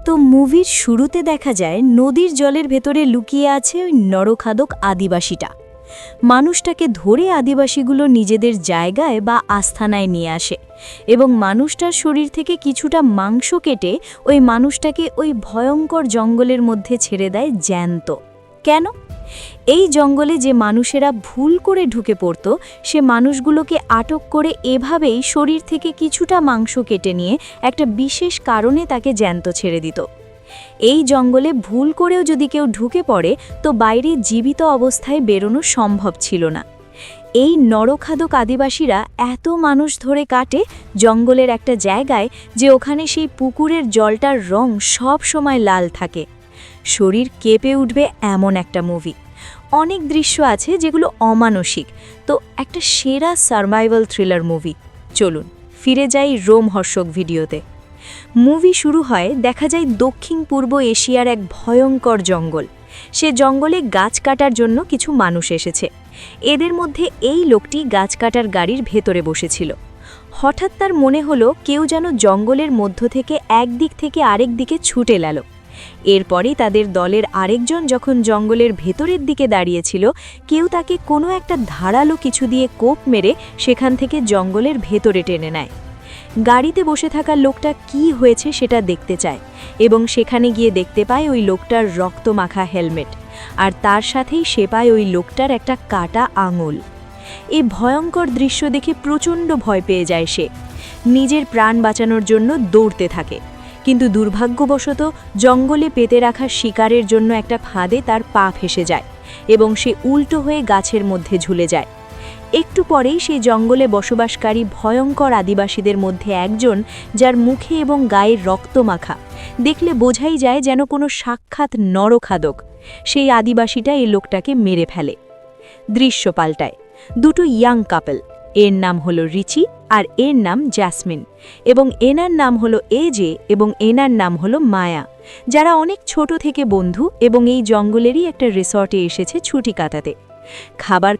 তো মুভির শুরুতে দেখা যায় নদীর জলের ভেতরে লুকিয়ে আছে ওই নরখাদক আদিবাসীটা। মানুষটাকে ধরে আদিবাসীগুলো নিজেদের জায়গায় বা আস্থানায় নিয়ে আসে এবং মানুষটার শরীর থেকে কিছুটা মাংস কেটে ওই মানুষটাকে ওই ভয়ঙ্কর জঙ্গলের মধ্যে ছেড়ে দেয় জ্যান্ত। কেন? এই জঙ্গলে যে মানুষেরা ভুল করে ঢুকে পড়ত সে মানুষগুলোকে আটক করে এভাবেই শরীর থেকে কিছুটা মাংস কেটে নিয়ে একটা বিশেষ কারণে তাকে জ্যান্ত ছেড়ে দিত। এই জঙ্গলে ভুল করেও যদি কেউ ঢুকে পড়ে তো বাইরে জীবিত অবস্থায় বেরোনো সম্ভব ছিল না। এই নরখাদক আদিবাসীরা এত মানুষ ধরে কাটে জঙ্গলের একটা জায়গায় যে ওখানে সেই পুকুরের জলটার রং সব সময় লাল থাকে। শরীর কেঁপে উঠবে এমন একটা মুভি। অনেক দৃশ্য আছে যেগুলো অমানসিক, তো একটা সেরা সারভাইভাল থ্রিলার মুভি। চলুন ফিরে যাই রোমহর্ষক ভিডিওতে। মুভি শুরু হয়, দেখা যায় দক্ষিণ পূর্ব এশিয়ার এক ভয়ঙ্কর জঙ্গল। সে জঙ্গলে গাছ কাটার জন্য কিছু মানুষ এসেছে। এদের মধ্যে এই লোকটি গাছ কাটার গাড়ির ভেতরে বসেছিল। হঠাৎ তার মনে হলো কেউ যেন জঙ্গলের মধ্য থেকে একদিক থেকে আরেক দিকে ছুটে এল। এরপরই তাদের দলের আরেকজন যখন জঙ্গলের ভেতরের দিকে দাঁড়িয়েছিল, কেউ তাকে কোনো একটা ধারালো কিছু দিয়ে কোপ মেরে সেখান থেকে জঙ্গলের ভেতরে টেনে নেয়। গাড়িতে বসে থাকা লোকটা কি হয়েছে সেটা দেখতে চায় এবং সেখানে গিয়ে দেখতে পায় ওই লোকটার রক্তমাখা হেলমেট, আর তার সাথেই সে পায় ওই লোকটার একটা কাটা আঙুল। এই ভয়ঙ্কর দৃশ্য দেখে প্রচণ্ড ভয় পেয়ে যায় সে। নিজের প্রাণ বাঁচানোর জন্য দৌড়তে থাকে, কিন্তু দুর্ভাগ্যবশত জঙ্গলে পেতে রাখা শিকারের জন্য একটা ফাঁদে তার পা ফেসে যায় এবং সে উল্টো হয়ে গাছের মধ্যে ঝুলে যায়। একটু পরেই সেই জঙ্গলে বসবাসকারী ভয়ঙ্কর আদিবাসীদের মধ্যে একজন, যার মুখে এবং গায়ের রক্তমাখা, দেখলে বোঝাই যায় যেন কোনো সাক্ষাৎ নরখাদক। সেই আদিবাসীটা এই লোকটাকে মেরে ফেলে। দৃশ্য পাল্টায়। দুটো ইয়াং কাপল, এর নাম হলো রিচি আর এর নাম জ্যাসমিন, এবং এনার নাম হলো এজে এবং এনার নাম হলো মায়া, যারা অনেক ছোট থেকে বন্ধু এবং এই জঙ্গলেরই একটা রিসর্টে এসেছে ছুটি কাটাতে।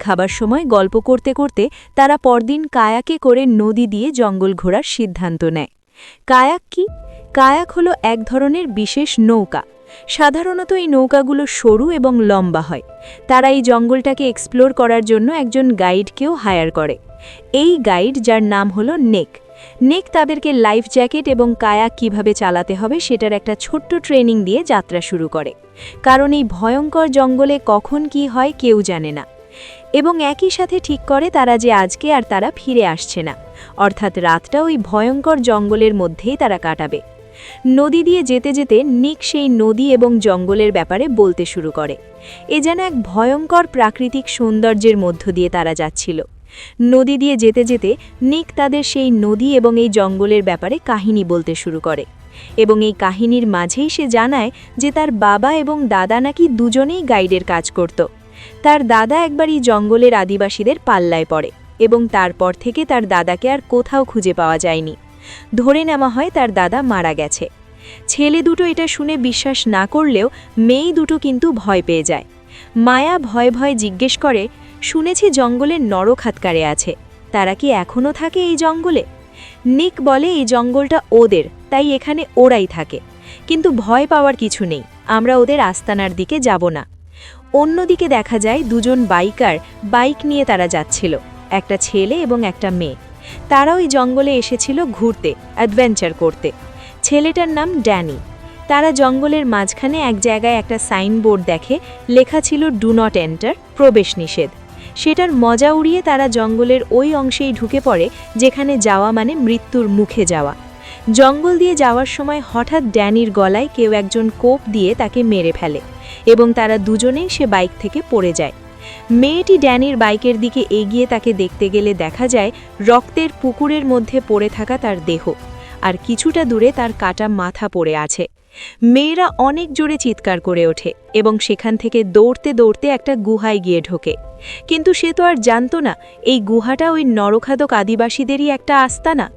খাবার সময় গল্প করতে করতে তারা পরদিন কায়াকে করে নদী দিয়ে জঙ্গল ঘোরার সিদ্ধান্ত নেয়। কায়াক কি? কায়াক হলো এক ধরনের বিশেষ নৌকা। সাধারণত এই নৌকাগুলো সরু এবং লম্বা হয়। তারা এই জঙ্গলটাকে এক্সপ্লোর করার জন্য একজন গাইডকেও হায়ার করে। এই গাইড, যার নাম হলো নেক তাদেরকে লাইফ জ্যাকেট এবং কায়াক কিভাবে চালাতে হবে সেটার একটা ছোট্ট ট্রেনিং দিয়ে যাত্রা শুরু করে, কারণ এই ভয়ঙ্কর জঙ্গলে কখন কি হয় কেউ জানে না। এবং একই সাথে ঠিক করে তারা যে আজকে আর তারা ফিরে আসছে না, অর্থাৎ রাতটা ওই ভয়ঙ্কর জঙ্গলের মধ্যেই তারা কাটাবে। নদী দিয়ে যেতে যেতে নিক সেই নদী এবং জঙ্গলের ব্যাপারে বলতে শুরু করে। এ যেন এক ভয়ঙ্কর প্রাকৃতিক সৌন্দর্যের মধ্য দিয়ে তারা যাচ্ছিল। নদী দিয়ে যেতে যেতে নিক তাদের সেই নদী এবং এই জঙ্গলের ব্যাপারে কাহিনী বলতে শুরু করে, এবং এই কাহিনীর মাঝেই সে জানায় যে তার বাবা এবং দাদা নাকি দুজনেই গাইডের কাজ করত। তার দাদা একবার এই জঙ্গলের আদিবাসীদের পাল্লায় পড়ে এবং তারপর থেকে তার দাদাকে আর কোথাও খুঁজে পাওয়া যায়নি। ধরে নেওয়া হয় তার দাদা মারা গেছে। ছেলে দুটো এটা শুনে বিশ্বাস না করলেও মেয়ে দুটো কিন্তু ভয় পেয়ে যায়। মায়া ভয়ে ভয়ে জিজ্ঞেস করে, শুনেছি জঙ্গলের নরখাদকারে আছে, তারা কি এখনও থাকে এই জঙ্গলে? নিক বলে এই জঙ্গলটা ওদের, তাই এখানে ওরাই থাকে, কিন্তু ভয় পাওয়ার কিছু নেই, আমরা ওদের আস্তানার দিকে যাব না। অন্যদিকে দেখা যায় দুজন বাইকার বাইক নিয়ে তারা যাচ্ছিল, একটা ছেলে এবং একটা মেয়ে। তারা ওই জঙ্গলে এসেছিল ঘুরতে, অ্যাডভেঞ্চার করতে। ছেলেটার নাম ড্যানি। তারা জঙ্গলের মাঝখানে এক জায়গায় একটা সাইনবোর্ড দেখে, লেখা ছিল ডু নট এন্টার, প্রবেশ নিষেধ। সেটার মজা উড়িয়ে তারা জঙ্গলের ওই অংশেই ঢুকে পড়ে যেখানে যাওয়া মানে মৃত্যুর মুখে যাওয়া। জঙ্গল দিয়ে যাওয়ার সময় হঠাৎ ড্যানির গলায় কেউ একজন কোপ দিয়ে তাকে মেরে ফেলে এবং তারা দুজনেই সে বাইক থেকে পড়ে যায়। মেয়েটি ড্যানির বাইকের দিকে এগিয়ে তাকে দেখতে গেলে দেখা যায় রক্তের পুকুরের মধ্যে পড়ে থাকা তার দেহ, আর কিছুটা দূরে তার কাটা মাথা পড়ে আছে। মেয়েরা অনেক জোরে চিৎকার করে ওঠে এবং সেখান থেকে দৌড়তে দৌড়তে একটা গুহায় গিয়ে ঢোকে, কিন্তু সে তো আর জানত না এই গুহাটা ওই নরখাদক আদিবাসীদেরই একটা আস্তানা।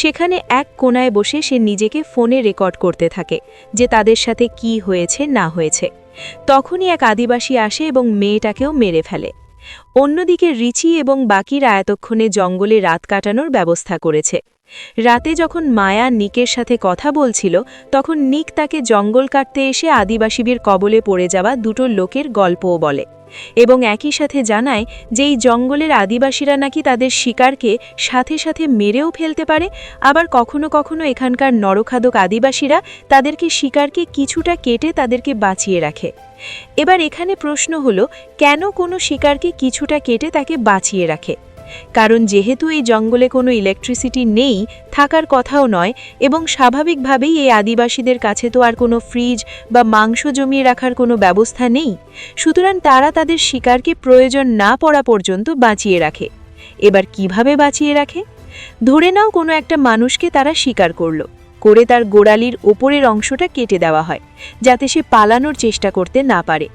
সেখানে এক কোণায় বসে সে নিজেকে ফোনে রেকর্ড করতে থাকে যে তাদের সাথে কি হয়েছে না হয়েছে। তখনই এক আদিবাসী আসে এবং মেয়েটাকেও মেরে ফেলে। অন্যদিকে রিচি এবং বাকিরা এতক্ষণে জঙ্গলে রাত কাটানোর ব্যবস্থা করেছে। রাতে যখন মায়া নিকের সাথে কথা বলছিল তখন নিক তাকে জঙ্গল কাটতে এসে আদিবাসীদের কবলে পড়ে যাওয়া দুটো লোকের গল্পও বলে এবং একই সাথে জানায় যে এই জঙ্গলের আদিবাসীরা নাকি তাদের শিকারকে সাথে সাথে মেরেও ফেলতে পারে, আবার কখনো কখনো এখানকার নরখাদক আদিবাসীরা তাদেরকে শিকারকে কিছুটা কেটে তাদেরকে বাঁচিয়ে রাখে। এবার এখানে প্রশ্ন হলো, কেন কোনো শিকারকে কিছুটা কেটে তাকে বাঁচিয়ে রাখে? কারণ যেহেতু এই জঙ্গলে কোনো ইলেকট্রিসিটি নেই, থাকার কথাও নয়, এবং স্বাভাবিকভাবেই এই আদিবাসীদের কাছে তো আর কোনো ফ্রিজ বা মাংস জমিয়ে রাখার কোনো ব্যবস্থা নেই, সুতরাং তারা তাদের শিকারকে প্রয়োজন না পড়া পর্যন্ত বাঁচিয়ে রাখে। এবার কিভাবে বাঁচিয়ে রাখে? ধরে নাও কোনো একটা মানুষকে তারা শিকার করে তার গোড়ালির ওপরের অংশটা কেটে দেওয়া হয়, যাতে সে পালানোর চেষ্টা করতে না পারে,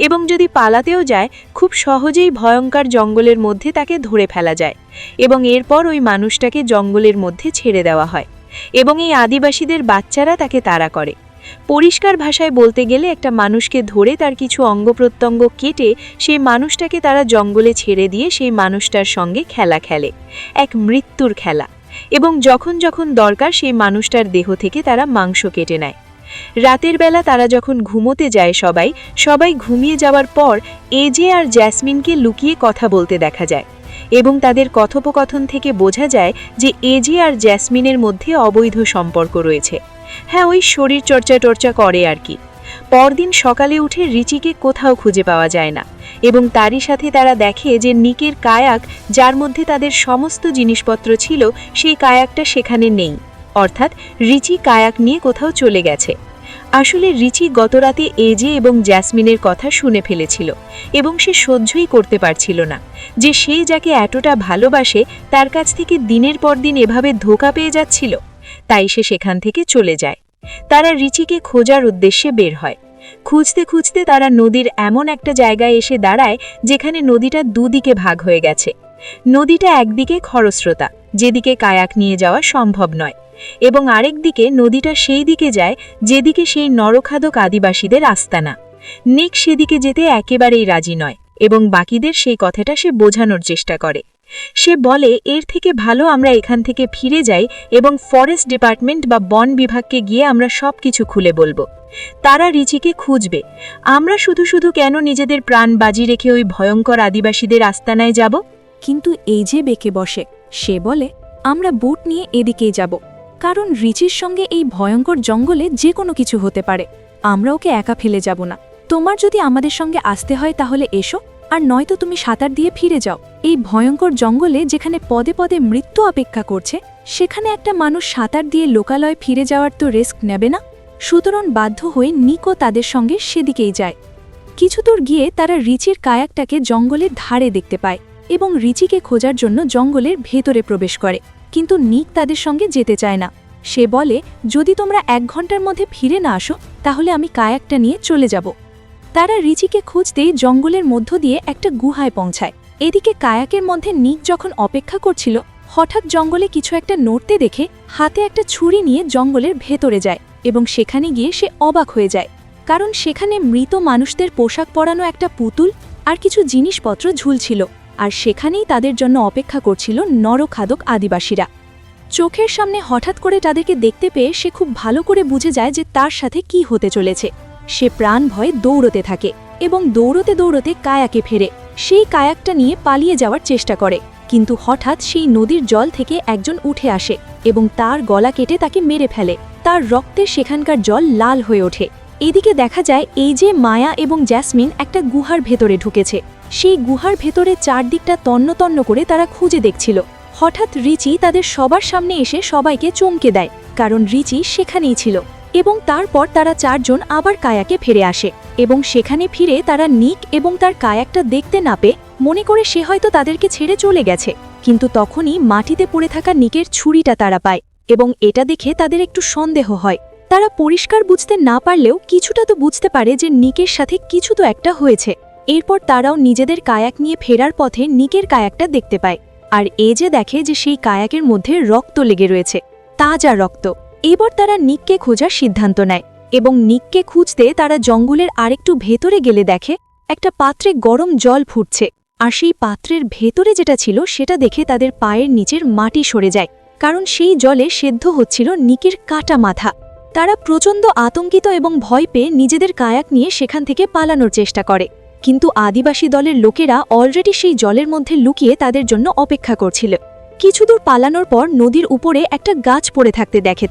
এবং যদি পালাতেও যায় খুব সহজেই ভয়ঙ্কর জঙ্গলের মধ্যে তাকে ধরে ফেলা যায়, এবং এরপর ওই মানুষটাকে জঙ্গলের মধ্যে ছেড়ে দেওয়া হয়, এবং এই আদিবাসীদের বাচ্চারা তাকে তাড়া করে। পরিষ্কার ভাষায় বলতে গেলে একটা মানুষকে ধরে তার কিছু অঙ্গপ্রত্যঙ্গ কেটে সেই মানুষটাকে তারা জঙ্গলে ছেড়ে দিয়ে সেই মানুষটার সঙ্গে খেলা খেলে, এক মৃত্যুর খেলা, এবং যখন যখন দরকার সেই মানুষটার দেহ থেকে তারা মাংস কেটে নেয়। রাতের বেলা তারা যখন ঘুমোতে যায় সবাই ঘুমিয়ে যাওয়ার পর এজে আর জ্যাসমিনকে লুকিয়ে কথা বলতে দেখা যায়, এবং তাদের কথোপকথন থেকে বোঝা যায় যে এজে আর জ্যাসমিনের মধ্যে অবৈধ সম্পর্ক রয়েছে। হ্যাঁ, ওই শরীর চর্চা করে আর কি। পরদিন সকালে উঠে রিচিকে কোথাও খুঁজে পাওয়া যায় না, এবং তারই সাথে তারা দেখে যে নিকের কায়াক, যার মধ্যে তাদের সমস্ত জিনিসপত্র ছিল, সেই কায়াকটা সেখানে নেই, অর্থাৎ রিচি কায়াক নিয়ে কোথাও চলে গেছে। আসলে রিচি গতরাতে এজে এবং জ্যাসমিনের কথা শুনে ফেলেছিল, এবং সে সহ্যই করতে পারছিল না যে সে যাকে এতটা ভালোবাসে তার কাছ থেকে দিনের পর দিন এভাবে ধোঁকা পেয়ে যাচ্ছিল। তাই সে সেখান থেকে চলে যায়। তারা রিচিকে খোঁজার উদ্দেশ্যে বের হয়। খুঁজতে খুঁজতে তারা নদীর এমন একটা জায়গায় এসে দাঁড়ায় যেখানে নদীটা দুদিকে ভাগ হয়ে গেছে। নদীটা একদিকে খরস্রোতা, যেদিকে কায়াক নিয়ে যাওয়া সম্ভব নয়, এবং আরেক দিকে নদীটা সেই দিকে যায় যেদিকে সেই নরখাদক আদিবাসীদের আস্তানা। নিক সেদিকে যেতে একেবারেই রাজি নয়, এবং বাকিদের সেই কথাটা সে বোঝানোর চেষ্টা করে। সে বলে, এর থেকে ভালো আমরা এখান থেকে ফিরে যাই এবং ফরেস্ট ডিপার্টমেন্ট বা বন বিভাগকে গিয়ে আমরা সবকিছু খুলে বলবো। তারা রিচিকে খুঁজবে। আমরা শুধু শুধু কেন নিজেদের প্রাণ বাজি রেখে ওই ভয়ঙ্কর আদিবাসীদের আস্তানায় যাব? কিন্তু এই যে বেঁকে বসে, সে বলে, আমরা বোট নিয়ে এদিকেই যাব, কারণ রিচির সঙ্গে এই ভয়ঙ্কর জঙ্গলে যে কোনো কিছু হতে পারে। আমরা ওকে একা ফেলে যাব না। তোমার যদি আমাদের সঙ্গে আসতে হয় তাহলে এসো, আর নয়তো তুমি সাঁতার দিয়ে ফিরে যাও। এই ভয়ঙ্কর জঙ্গলে যেখানে পদে পদে মৃত্যু অপেক্ষা করছে, সেখানে একটা মানুষ সাঁতার দিয়ে লোকালয়ে ফিরে যাওয়ার তো রিস্ক নেবে না। সুতরাং বাধ্য হয়ে নিকো তাদের সঙ্গে সেদিকেই যায়। কিছু দূর গিয়ে তারা রিচির কায়াকটাকে জঙ্গলের ধারে দেখতে পায় এবং রিচিকে খোঁজার জন্য জঙ্গলের ভেতরে প্রবেশ করে, কিন্তু নিক তাদের সঙ্গে যেতে চায় না। সে বলে, যদি তোমরা 1 ঘন্টার মধ্যে ফিরে না আসো তাহলে আমি কায়াকটা নিয়ে চলে যাব। তারা রিচিকে খুঁজতেই জঙ্গলের মধ্য দিয়ে একটা গুহায় পৌঁছায়। এদিকে কায়াকের মধ্যে নিক যখন অপেক্ষা করছিল, হঠাৎ জঙ্গলে কিছু একটা নড়তে দেখে হাতে একটা ছুরি নিয়ে জঙ্গলের ভেতরে যায়, এবং সেখানে গিয়ে সে অবাক হয়ে যায়, কারণ সেখানে মৃত মানুষদের পোশাক পরানো একটা পুতুল আর কিছু জিনিসপত্র ঝুলছিল, আর সেখানেই তাদের জন্য অপেক্ষা করছিল নরখাদক আদিবাসীরা। চোখের সামনে হঠাৎ করে তাদেরকে দেখতে পেয়ে সে খুব ভালো করে বুঝে যায় যে তার সাথে কি হতে চলেছে। সে প্রাণ ভয়ে দৌড়তে থাকে এবং দৌড়তে দৌড়তে কায়াকে ফেরে। সেই কায়াকটা নিয়ে পালিয়ে যাওয়ার চেষ্টা করে, কিন্তু হঠাৎ সেই নদীর জল থেকে একজন উঠে আসে এবং তার গলা কেটে তাকে মেরে ফেলে। তার রক্তে সেখানকার জল লাল হয়ে ওঠে। এদিকে দেখা যায় এই যে মায়া এবং জ্যাসমিন একটা গুহার ভেতরে ঢুকেছে। সেই গুহার ভেতরে চারদিকটা তন্ন তন্ন করে তারা খুঁজে দেখছিল। হঠাৎ রিচি তাদের সবার সামনে এসে সবাইকে চমকে দেয়, কারণ রিচি সেখানেই ছিল। এবং তারপর তারা 4 জন আবার কায়াকে ফিরে আসে, এবং সেখানে ফিরে তারা নিক এবং তার কায়াকটা দেখতে না পেয়ে মনে করে সে হয়তো তাদেরকে ছেড়ে চলে গেছে। কিন্তু তখনই মাটিতে পড়ে থাকা নিকের ছুরিটা তারা পায়, এবং এটা দেখে তাদের একটু সন্দেহ হয়। তারা পরিষ্কার বুঝতে না পারলেও কিছুটা তো বুঝতে পারে যে নিকের সাথে কিছু তো একটা হয়েছে। এরপর তারাও নিজেদের কায়াক নিয়ে ফেরার পথে নিকের কায়াকটা দেখতে পায়, আর এ যে দেখে যে সেই কায়াকের মধ্যে রক্ত লেগে রয়েছে, তাজা রক্ত। এবার তারা নিককে খোঁজার সিদ্ধান্ত নেয়, এবং নিককে খুঁজতে তারা জঙ্গলের আরেকটু ভেতরে গেলে দেখে একটা পাত্রে গরম জল ফুটছে, আর সেই পাত্রের ভেতরে যেটা ছিল সেটা দেখে তাদের পায়ের নিচের মাটি সরে যায়। কারণ সেই জলে সেদ্ধ হচ্ছিল নিকির কাটা মাথা। তারা প্রচণ্ড আতঙ্কিত এবং ভয় পেয়ে নিজেদের কায়াক নিয়ে সেখান থেকে পালানোর চেষ্টা করে, কিন্তু আদিবাসী দলের লোকেরা অলরেডি সেই জলের মধ্যে লুকিয়ে তাদের জন্য অপেক্ষা করছিল। কিছুদূর পালানোর পর নদীর উপরে একটা গাছ পড়ে থাকতে দেখে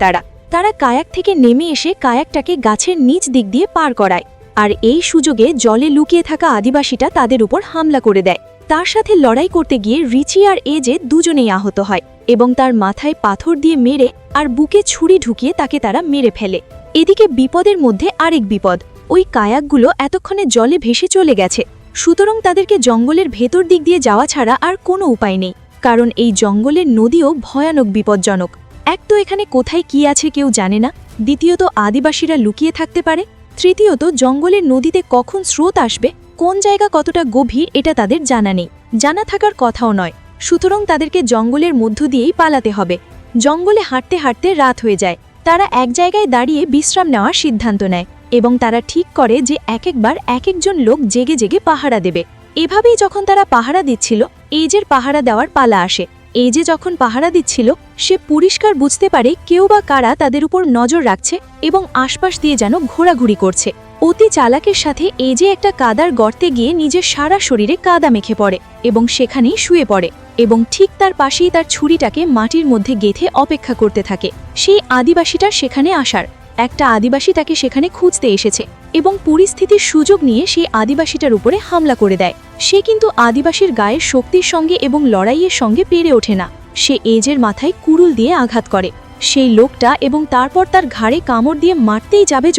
তারা কায়াক থেকে নেমে এসে কায়াকটাকে গাছের নিচ দিক দিয়ে পার করায়, আর এই সুযোগে জলে লুকিয়ে থাকা আদিবাসীটা তাদের উপর হামলা করে দেয়। তার সাথে লড়াই করতে গিয়ে রিচি আর এজে দুজনেই আহত হয় এবং তার মাথায় পাথর দিয়ে মেরে আর বুকে ছুরি ঢুকিয়ে তাকে তারা মেরে ফেলে। এদিকে বিপদের মধ্যে আরেক বিপদ, ওই কায়াকগুলো এতক্ষণে জলে ভেসে চলে গেছে, সুতরাং তাদেরকে জঙ্গলের ভেতর দিক দিয়ে যাওয়া ছাড়া আর কোনো উপায় নেই, কারণ এই জঙ্গলের নদীও ভয়ানক বিপজ্জনক। এক তো এখানে কোথায় কি আছে কেউ জানে না, দ্বিতীয়ত আদিবাসীরা লুকিয়ে থাকতে পারে, তৃতীয়ত জঙ্গলের নদীতে কখন স্রোত আসবে, কোন জায়গা কতটা গভীর এটা তাদের জানা নেই, জানা থাকার কথাও নয়। সুতরাং তাদেরকে জঙ্গলের মধ্য দিয়েই পালাতে হবে। জঙ্গলে হাঁটতে হাঁটতে রাত হয়ে যায়। তারা এক জায়গায় দাঁড়িয়ে বিশ্রাম নেওয়ার সিদ্ধান্ত নেয় এবং তারা ঠিক করে যে একবার এক একজন লোক জেগে জেগে পাহারা দেবে। এভাবেই যখন তারা পাহারা দিচ্ছিল, এজের পাহারা দেওয়ার পালা আসে। এজে যখন পাহারা দিচ্ছিল, সে পরিষ্কার বুঝতে পারে কেউ বা কারা তাদের উপর নজর রাখছে এবং আশপাশ দিয়ে যেন ঘোরাঘুরি করছে। অতি চালাকের সাথে এজে একটা কাদার গর্তে গিয়ে নিজের সারা শরীরে কাদা মেখে পড়ে এবং সেখানেই শুয়ে পড়ে এবং ঠিক তার পাশেই তার ছুরিটাকে মাটির মধ্যে গেঁথে অপেক্ষা করতে থাকে সেই আদিবাসীটার সেখানে আসার। একটা আদিবাসী তাকে সেখানে খুঁজতে এসেছে এবং পরিস্থিতির সুযোগ নিয়ে সেই আদিবাসীটার উপরে হামলা করে দেয়। সে কিন্তু আদিবাসীর গায়ের শক্তির সঙ্গে এবং লড়াইয়ের সঙ্গে পেরে ওঠে না। সে এজের মাথায় কুড়ুল দিয়ে আঘাত করে সেই লোকটা এবং তারপর তার ঘাড়ে কামড় দিয়ে মারতেই যাবে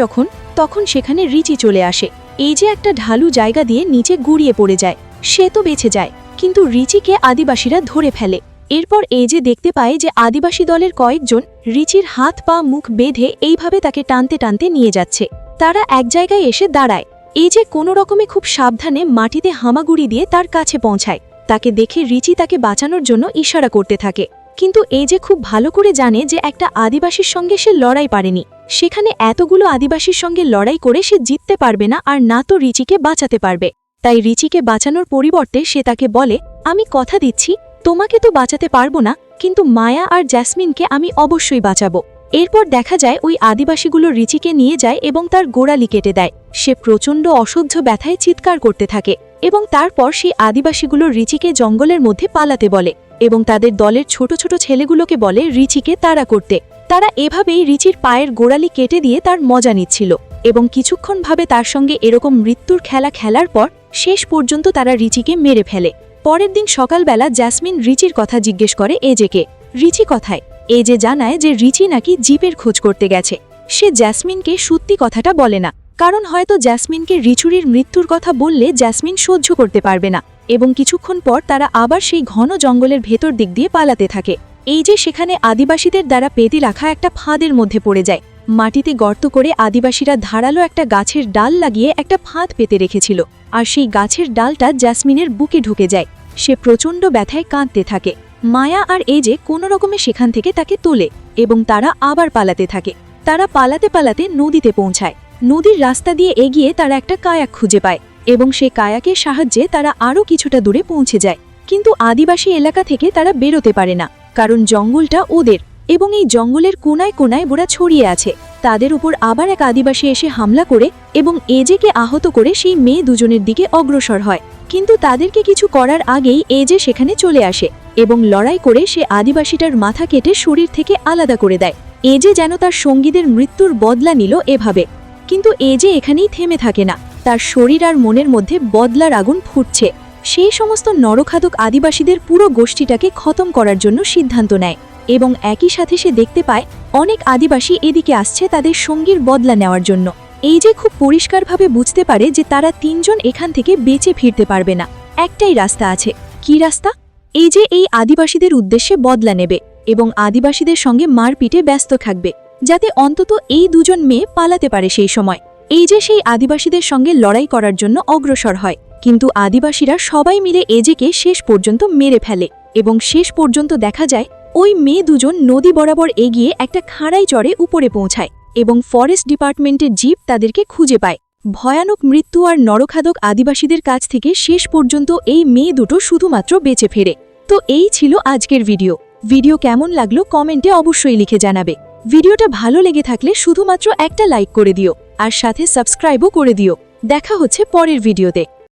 তখন সেখানে রিচি চলে আসে। এজে একটা ঢালু জায়গা দিয়ে নিচে গুড়িয়ে পড়ে যায়। সে তো বেঁচে যায়, কিন্তু রিচিকে আদিবাসীরা ধরে ফেলে। এরপর এজে দেখতে পায় যে আদিবাসী দলের কয়েকজন রিচির হাত পা মুখ বেঁধে এইভাবে তাকে টানতে টানতে নিয়ে যাচ্ছে। তারা এক জায়গায় এসে দাঁড়ায়। এজে কোনো রকমে খুব সাবধানে মাটিতে হামাগুড়ি দিয়ে তার কাছে পৌঁছায়। তাকে দেখে রিচি তাকে বাঁচানোর জন্য ইশারা করতে থাকে, কিন্তু এজে খুব ভালো করে জানে যে একটা আদিবাসীর সঙ্গে সে লড়াই পারেনি। সেখানে এতগুলো আদিবাসীর সঙ্গে লড়াই করে সে জিততে পারবে না, আর না তো রিচিকে বাঁচাতে পারবে। তাই রিচিকে বাঁচানোর পরিবর্তে সে তাকে বলে, আমি কথা দিচ্ছি তোমাকে তো বাঁচাতে পারবো না, কিন্তু মায়া আর জ্যাসমিনকে আমি অবশ্যই বাঁচাবো। এরপর দেখা যায় ওই আদিবাসীগুলো রিচিকে নিয়ে যায় এবং তার গোড়ালি কেটে দেয়। সে প্রচণ্ড অসহ্য ব্যথায় চিৎকার করতে থাকে এবং তারপর সেই আদিবাসীগুলো রিচিকে জঙ্গলের মধ্যে পালাতে বলে এবং তাদের দলের ছোট ছোট ছেলেগুলোকে বলে রিচিকে তাড়া করতে। তারা এভাবেই রিচির পায়ের গোড়ালি কেটে দিয়ে তার মজা নিচ্ছিল এবং কিছুক্ষণ ভাবে তার সঙ্গে এরকম মৃত্যুর খেলা খেলার পর শেষ পর্যন্ত তারা রিচিকে মেরে ফেলে। পরের দিন সকালবেলা জ্যাসমিন রিচির কথা জিজ্ঞেস করে এজেকে, রিচি কথায়? এজে জানায় যে রিচি নাকি জিপের খোঁজ করতে গেছে। সে জ্যাসমিনকে সত্যি কথাটা বলে না, কারণ হয়তো জ্যাসমিনকে রিচুরির মৃত্যুর কথা বললে জ্যাসমিন সহ্য করতে পারবে না এবং কিছুক্ষণ পর তারা আবার সেই ঘন জঙ্গলের ভেতর দিক দিয়ে পালাতে থাকে। এই যে সেখানে আদিবাসীদের দ্বারা পেতে রাখা একটা ফাঁদের মধ্যে পড়ে যায়। মাটিতে গর্ত করে আদিবাসীরা ধারালো একটা গাছের ডাল লাগিয়ে একটা ফাঁদ পেতে রেখেছিল, আর সেই গাছের ডালটা জ্যাসমিনের বুকে ঢুকে যায়। সে প্রচণ্ড ব্যথায় কাঁদতে থাকে। মায়া আর এজে কোনো রকমে সেখান থেকে তাকে তোলে এবং তারা আবার পালাতে থাকে। তারা পালাতে পালাতে নদীতে পৌঁছায়। নদীর রাস্তা দিয়ে এগিয়ে তারা একটা কায়াক খুঁজে পায় এবং সেই কায়াকের সাহায্যে তারা আরও কিছুটা দূরে পৌঁছে যায়। কিন্তু আদিবাসী এলাকা থেকে তারা বেরোতে পারে না, কারণ জঙ্গলটা ওদের এবং এই জঙ্গলের কোনায় কোনায় ওরা ছড়িয়ে আছে। তাদের উপর আবার এক আদিবাসী এসে হামলা করে এবং এজেকে আহত করে সেই মেয়ে দুজনের দিকে অগ্রসর হয়। কিন্তু তাদেরকে কিছু করার আগেই এজে সেখানে চলে আসে এবং লড়াই করে সে আদিবাসীটার মাথা কেটে শরীর থেকে আলাদা করে দেয়। এজে যেন তার সঙ্গীদের মৃত্যুর বদলা নিল এভাবে। কিন্তু এজে এখানেই থেমে থাকে না, তার শরীর আর মনের মধ্যে বদলার আগুন ফুটছে। সেই সমস্ত নরখাদক আদিবাসীদের পুরো গোষ্ঠীটাকে খতম করার জন্য সিদ্ধান্ত নেয় এবং একই সাথে সে দেখতে পায় অনেক আদিবাসী এদিকে আসছে তাদের সঙ্গীর বদলা নেওয়ার জন্য। এই যে খুব পরিষ্কারভাবে বুঝতে পারে যে তারা তিনজন এখান থেকে বেঁচে ফিরতে পারবে না। একটাই রাস্তা আছে। কি রাস্তা? এই যে এই আদিবাসীদের উদ্দেশ্যে বদলা নেবে এবং আদিবাসীদের সঙ্গে মারপিটে ব্যস্ত থাকবে, যাতে অন্তত এই দুজন মেয়ে পালাতে পারে। সেই সময় এই যে সেই আদিবাসীদের সঙ্গে লড়াই করার জন্য অগ্রসর হয়, কিন্তু আদিবাসীরা সবাই মিলে এজেকে শেষ পর্যন্ত মেরে ফেলে এবং শেষ পর্যন্ত দেখা যায় ওই মেয়ে দুজন নদী বরাবর এগিয়ে একটা খাড়াই চড়ে উপরে পৌঁছায় এবং ফরেস্ট ডিপার্টমেন্টের জিপ তাদেরকে খুঁজে পায়। ভয়ানক মৃত্যু আর নরখাদক আদিবাসীদের কাছ থেকে শেষ পর্যন্ত এই মেয়ে দুটো শুধুমাত্র বেঁচে ফেরে। তো এই ছিল আজকের ভিডিও। ভিডিও কেমন লাগলো কমেন্টে অবশ্যই লিখে জানাবে। ভিডিওটা ভালো লেগে থাকলে শুধুমাত্র একটা লাইক করে দিও আর সাথে সাবস্ক্রাইবও করে দিও। দেখা হচ্ছে পরের ভিডিওতে।